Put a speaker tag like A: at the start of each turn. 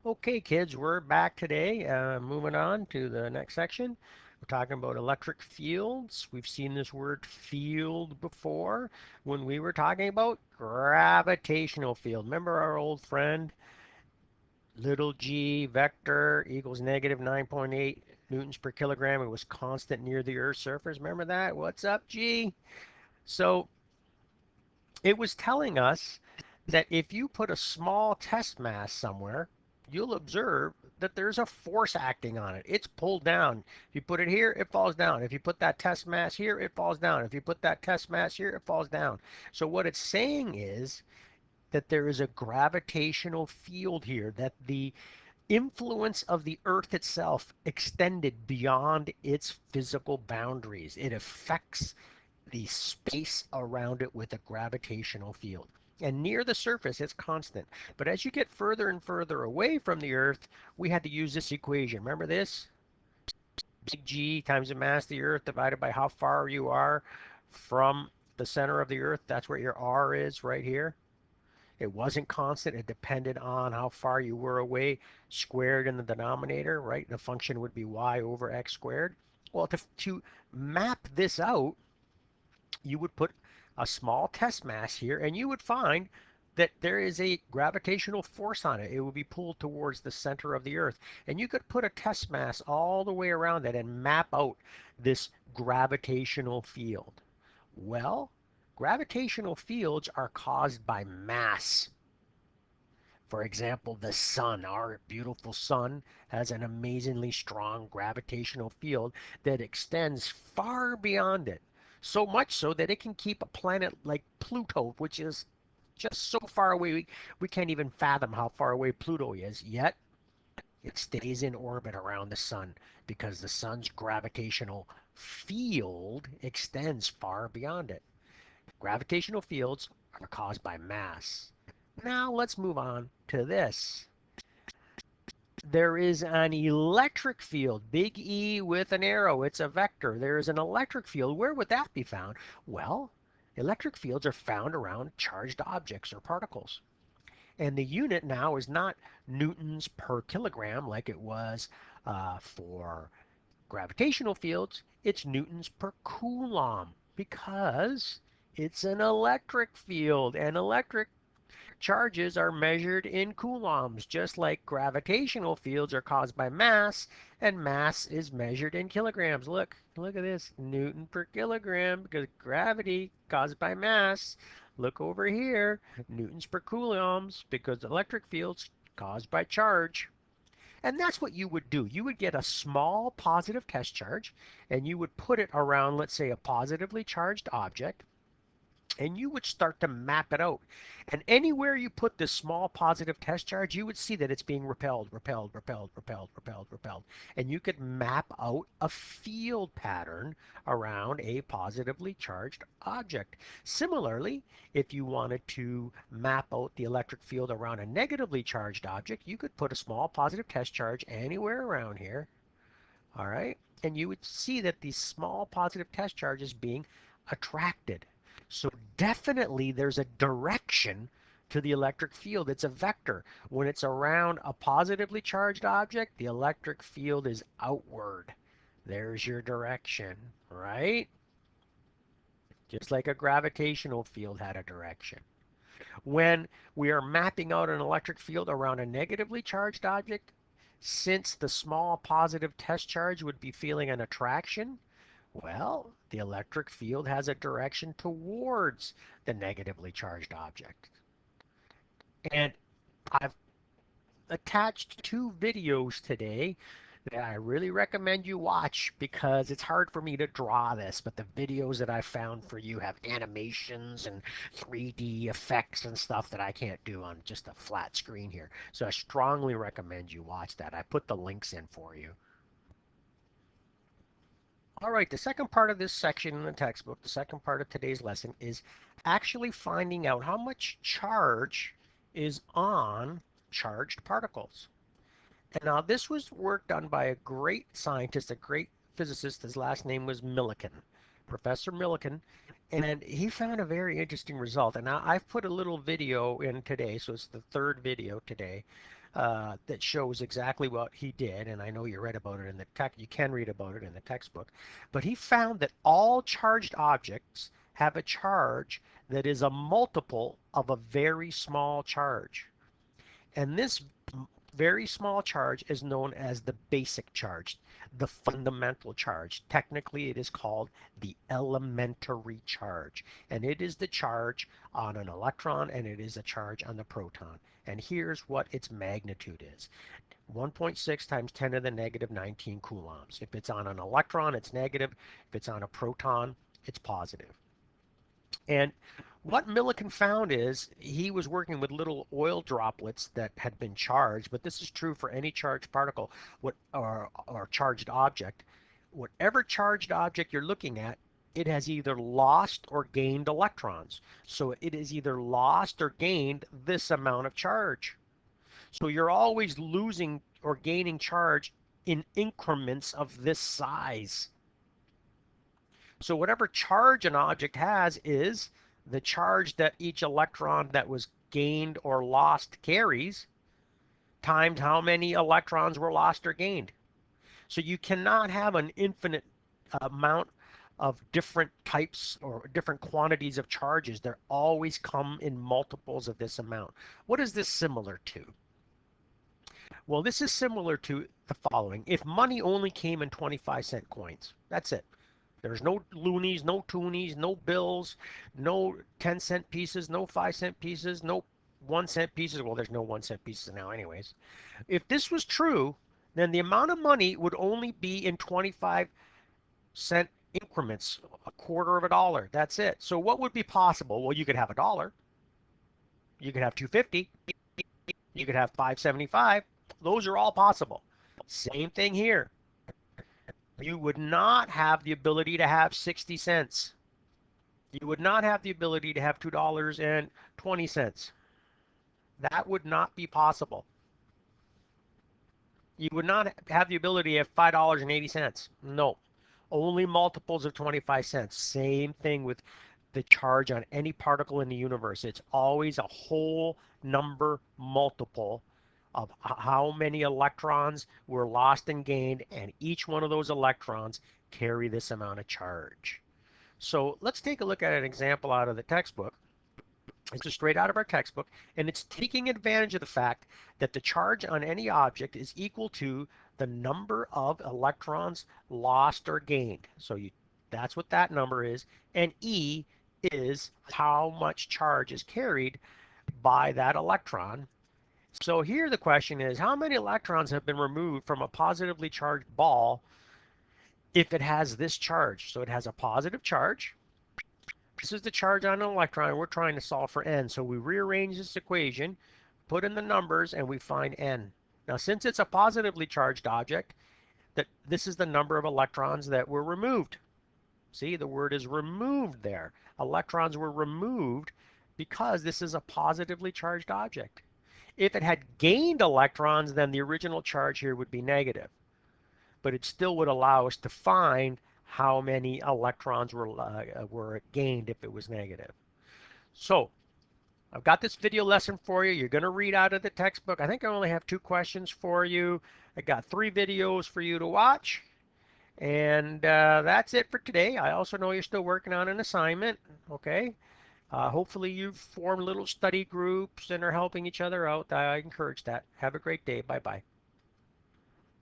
A: Okay, kids, we're back today. Moving on to the next section. We're talking about electric fields. We've seen this word field before when we were talking about gravitational field. Remember our old friend, little g vector equals negative 9.8 newtons per kilogram. It was constant near the Earth's surface. Remember that? What's up, G? So it was telling us that if you put a small test mass somewhere, you'll observe that there's a force acting on it. It's pulled down. If you put it here, it falls down. If you put that test mass here, it falls down. If you put that test mass here, it falls down. So what it's saying is that there is a gravitational field here, that the influence of the Earth itself extended beyond its physical boundaries. It affects the space around it with a gravitational field. And near the surface, it's constant. But as you get further and further away from the Earth, we had to use this equation. Remember this? Big G times the mass of the Earth divided by how far you are from the center of the Earth. That's where your R is right here. It wasn't constant. It depended on how far you were away, squared in the denominator, right? The function would be y over x squared. Well, to map this out, you would put a small test mass here and you would find that there is a gravitational force on it. It would be pulled towards the center of the Earth. And you could put a test mass all the way around that and map out this gravitational field. Well, gravitational fields are caused by mass. For example, the sun, our beautiful sun, has an amazingly strong gravitational field that extends far beyond it. So much so that it can keep a planet like Pluto, which is just so far away, we can't even fathom how far away Pluto is. Yet, it stays in orbit around the sun because the sun's gravitational field extends far beyond it. Gravitational fields are caused by mass. Now let's move on to this. There is an electric field, big E with an arrow. It's a vector. There is an electric field. Where would that be found? Well, electric fields are found around charged objects or particles. And the unit now is not newtons per kilogram like it was for gravitational fields. It's newtons per coulomb because it's an electric field. And electric charges are measured in coulombs, just like gravitational fields are caused by mass, and mass is measured in kilograms. Look at this, Newton per kilogram, because gravity caused by mass. Look over here, newtons per coulombs, because electric fields caused by charge. And that's what you would do. You would get a small positive test charge, and you would put it around, let's say, a positively charged object, and you would start to map it out. And anywhere you put this small positive test charge, you would see that it's being repelled, repelled, repelled, repelled, repelled, repelled. And you could map out a field pattern around a positively charged object. Similarly, if you wanted to map out the electric field around a negatively charged object, you could put a small positive test charge anywhere around here. All right. And you would see that these small positive test charges being attracted. So definitely there's a direction to the electric field. It's a vector. When it's around a positively charged object, the electric field is outward. There's your direction, right? Just like a gravitational field had a direction. When we are mapping out an electric field around a negatively charged object, since the small positive test charge would be feeling an attraction, well, the electric field has a direction towards the negatively charged object. And I've attached two videos today that I really recommend you watch because it's hard for me to draw this, but the videos that I found for you have animations and 3D effects and stuff that I can't do on just a flat screen here. So I strongly recommend you watch that. I put the links in for you. All right, the second part of this section in the textbook, the second part of today's lesson, is actually finding out how much charge is on charged particles. And now this was work done by a great scientist, a great physicist. His last name was Millikan, Professor Millikan, and he found a very interesting result. And I've put a little video in today, so it's the third video today, that shows exactly what he did, and I know you read about it in the text. You can read about it in the textbook. But he found that all charged objects have a charge that is a multiple of a very small charge. And this very small charge is known as the basic charge, the fundamental charge. Technically, it is called the elementary charge. And it is the charge on an electron and it is a charge on the proton. And here's what its magnitude is. 1.6 times 10 to the negative 19 coulombs. If it's on an electron, it's negative. If it's on a proton, it's positive. And what Millikan found is he was working with little oil droplets that had been charged, but this is true for any charged particle or charged object. Whatever charged object you're looking at, it has either lost or gained electrons. So it has either lost or gained this amount of charge. So you're always losing or gaining charge in increments of this size. So whatever charge an object has is the charge that each electron that was gained or lost carries times how many electrons were lost or gained. So you cannot have an infinite amount of different types or different quantities of charges. They always come in multiples of this amount. What is this similar to? Well, this is similar to the following. If money only came in 25-cent coins, that's it. There's no loonies, no toonies, no bills, no 10-cent pieces, no 5-cent pieces, no 1-cent pieces. Well, there's no 1-cent pieces now anyways. If this was true, then the amount of money would only be in 25-cent increments, a quarter of a dollar. That's it. So what would be possible? Well, you could have a dollar. You could have 250. You could have 575. Those are all possible. Same thing here. You would not have the ability to have 60 cents. You would not have the ability to have $2.20. That would not be possible. You would not have the ability to have $5.80. No. Only multiples of 25 cents. Same thing with the charge on any particle in the universe. It's always a whole number multiple of how many electrons were lost and gained, and each one of those electrons carry this amount of charge. So let's take a look at an example out of the textbook. It's just straight out of our textbook, and it's taking advantage of the fact that the charge on any object is equal to the number of electrons lost or gained. So that's what that number is, and E is how much charge is carried by that electron. So here the question is, how many electrons have been removed from a positively charged ball if it has this charge? So it has a positive charge. This is the charge on an electron. We're trying to solve for n. So we rearrange this equation, put in the numbers, and we find n. Now, since it's a positively charged object, this is the number of electrons that were removed. See, the word is removed there. Electrons were removed because this is a positively charged object. If it had gained electrons, then the original charge here would be negative. But it still would allow us to find how many electrons were gained if it was negative. So I've got this video lesson for you. You're going to read out of the textbook. I think I only have 2 questions for you. I got 3 videos for you to watch. And that's it for today. I also know you're still working on an assignment. Okay. Hopefully you've formed little study groups and are helping each other out. I encourage that. Have a great day. Bye-bye.